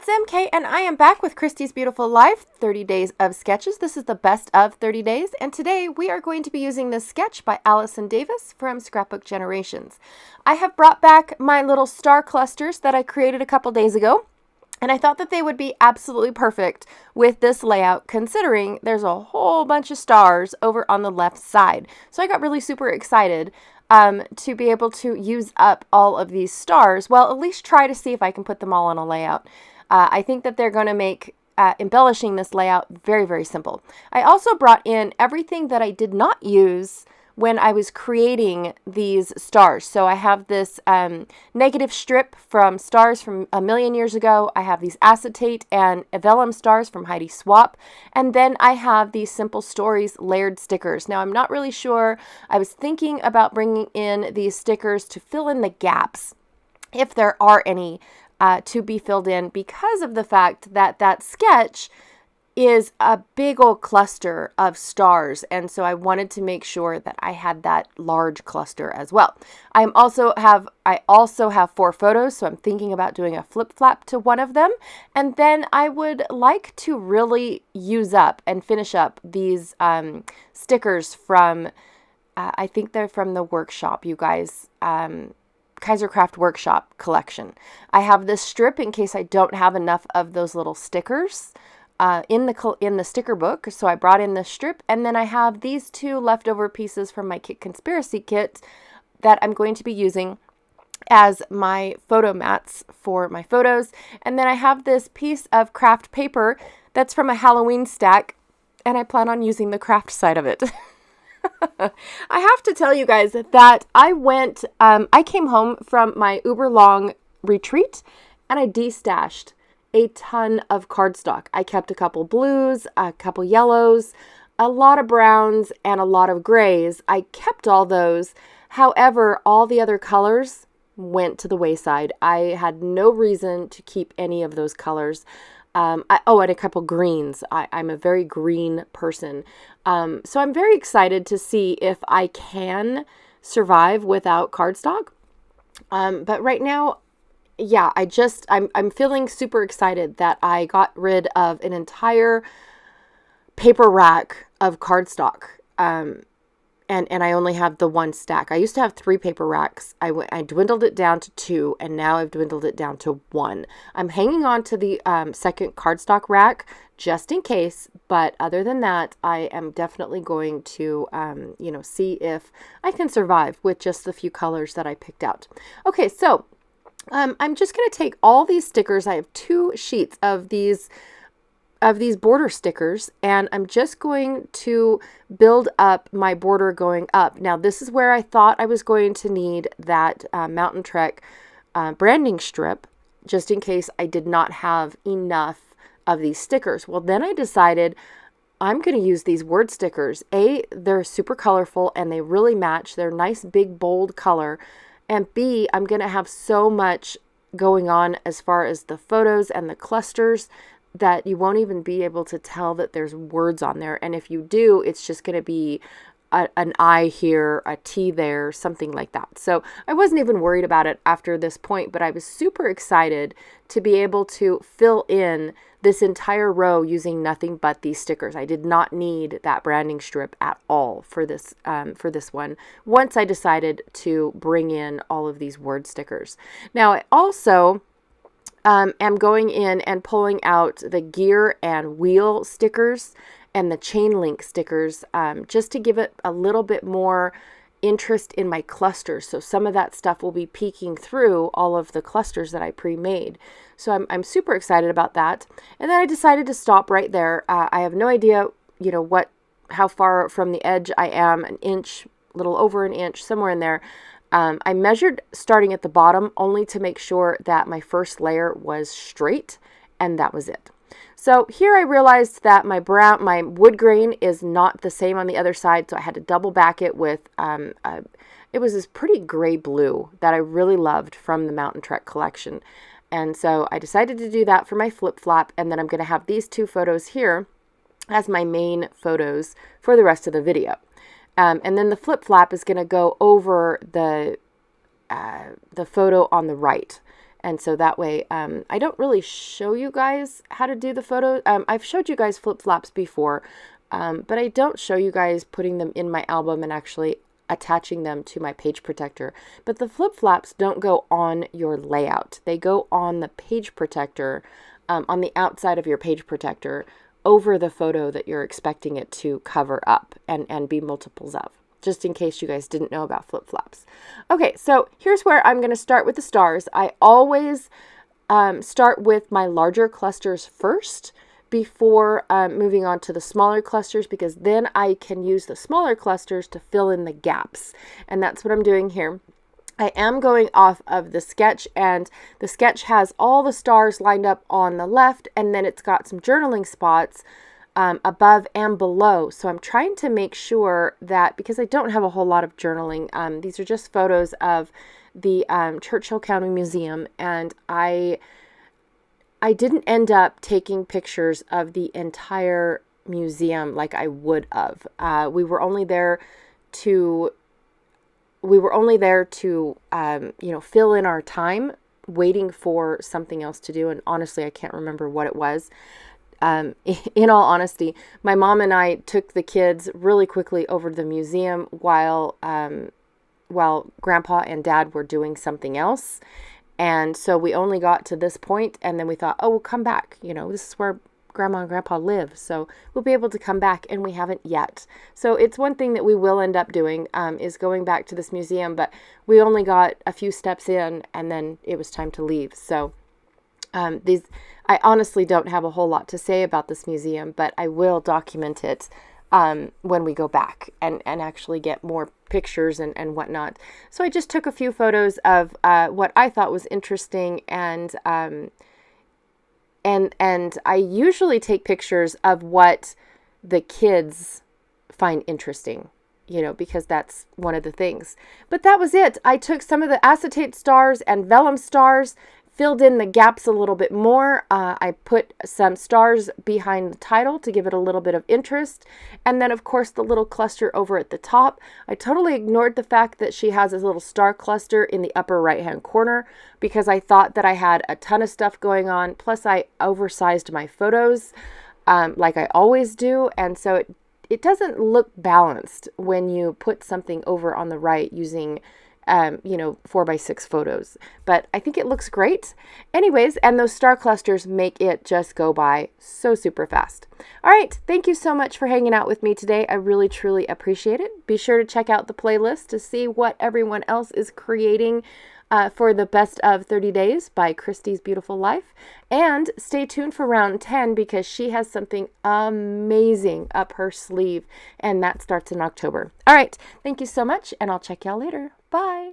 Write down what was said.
it's MK, and I am back with Christy's Beautiful Life, 30 Days of Sketches. This is the best of 30 days, and today we are going to be using this sketch by Allison Davis from Scrapbook Generations. I have brought back my little star clusters that I created a couple days ago, and I thought that they would be absolutely perfect with this layout, considering there's a whole bunch of stars over on the left side. So I got really super excited to be able to use up all of these stars. Well, at least try to see if I can put them all on a layout. I think that they're going to make embellishing this layout very, very simple. I also brought in everything that I did not use when I was creating these stars. So I have this negative strip from stars from a million years ago. I have these acetate and vellum stars from Heidi Swap. And then I have these Simple Stories layered stickers. Now I'm not really sure. I was thinking about bringing in these stickers to fill in the gaps, if there are any to be filled in, because of the fact that that sketch is a big old cluster of stars, and so I wanted to make sure that I had that large cluster as well. I also have 4 photos, so I'm thinking about doing a flip flap to one of them, and then I would like to really use up and finish up these stickers from I think they're from the workshop, you guys. Kaisercraft Workshop collection. I have this strip in case I don't have enough of those little stickers in the sticker book, so I brought in this strip, and then I have these 2 leftover pieces from my Kit Conspiracy kit that I'm going to be using as my photo mats for my photos. And then I have this piece of craft paper that's from a Halloween stack, and I plan on using the craft side of it. I have to tell you guys that I came home from my uber long retreat, and I destashed a ton of cardstock. I kept a couple blues, a couple yellows, a lot of browns, and a lot of grays. I kept all those. However, all the other colors went to the wayside. I had no reason to keep any of those colors. And a couple greens. I'm a very green person. So I'm very excited to see if I can survive without cardstock. But right now, yeah, I'm feeling super excited that I got rid of an entire paper rack of cardstock. And I only have the 1 stack. I used to have 3 paper racks. I dwindled it down to 2, and now I've dwindled it down to 1. I'm hanging on to the second cardstock rack just in case, but other than that, I am definitely going to, see if I can survive with just the few colors that I picked out. Okay, so I'm just going to take all these stickers. I have 2 sheets of these border stickers, and I'm just going to build up my border going up. Now, this is where I thought I was going to need that Mountain Trek branding strip, just in case I did not have enough of these stickers. Well, then I decided I'm going to use these word stickers. They're super colorful, and they really match. They're nice, big, bold color. And B, I'm going to have so much going on as far as the photos and the clusters that you won't even be able to tell that there's words on there. And if you do, it's just going to be an I here, a T there, something like that. So I wasn't even worried about it after this point, but I was super excited to be able to fill in this entire row using nothing but these stickers. I did not need that branding strip at all for this one, once I decided to bring in all of these word stickers. Now, I also am going in and pulling out the gear and wheel stickers and the chain link stickers just to give it a little bit more interest in my clusters. So some of that stuff will be peeking through all of the clusters that I pre-made. So I'm super excited about that. And then I decided to stop right there. I have no idea, how far from the edge I am, an inch, a little over an inch, somewhere in there. I measured starting at the bottom only to make sure that my first layer was straight, and that was it. So here I realized that my wood grain is not the same on the other side, so I had to double back it with, it was this pretty gray blue that I really loved from the Mountain Trek collection. And so I decided to do that for my flip flap, and then I'm going to have these 2 photos here as my main photos for the rest of the video. And then the flip flap is going to go over the photo on the right. And so that way, I don't really show you guys how to do the photo. I've showed you guys flip-flops before, but I don't show you guys putting them in my album and actually attaching them to my page protector. But the flip-flops don't go on your layout. They go on the page protector, on the outside of your page protector, over the photo that you're expecting it to cover up and be multiples of, just in case you guys didn't know about flip-flops. Okay, so here's where I'm going to start with the stars. I always start with my larger clusters first before moving on to the smaller clusters, because then I can use the smaller clusters to fill in the gaps. And that's what I'm doing here. I am going off of the sketch, and the sketch has all the stars lined up on the left, and then it's got some journaling spots above and below. So I'm trying to make sure that, because I don't have a whole lot of journaling, these are just photos of the Churchill County Museum, and I didn't end up taking pictures of the entire museum like I would have. We were only there to fill in our time waiting for something else to do. And honestly, I can't remember what it was. In all honesty, my mom and I took the kids really quickly over to the museum while Grandpa and Dad were doing something else. And so we only got to this point, and then we thought, oh, we'll come back. This is where Grandma and Grandpa live, so we'll be able to come back, and we haven't yet. So it's one thing that we will end up doing, is going back to this museum, but we only got a few steps in, and then it was time to leave. So I honestly don't have a whole lot to say about this museum, but I will document it when we go back and actually get more pictures and whatnot. So I just took a few photos of what I thought was interesting, and I usually take pictures of what the kids find interesting, because that's one of the things. But that was it. I took some of the acetate stars and vellum stars, filled in the gaps a little bit more. I put some stars behind the title to give it a little bit of interest. And then, of course, the little cluster over at the top. I totally ignored the fact that she has this little star cluster in the upper right-hand corner, because I thought that I had a ton of stuff going on. Plus, I oversized my photos like I always do. And so it doesn't look balanced when you put something over on the right using 4x6 photos, but I think it looks great. Anyways, and those star clusters make it just go by so super fast. All right. Thank you so much for hanging out with me today. I really, truly appreciate it. Be sure to check out the playlist to see what everyone else is creating for the best of 30 days by Christy's Beautiful Life. And stay tuned for round 10, because she has something amazing up her sleeve, and that starts in October. All right. Thank you so much, and I'll check y'all later. Bye.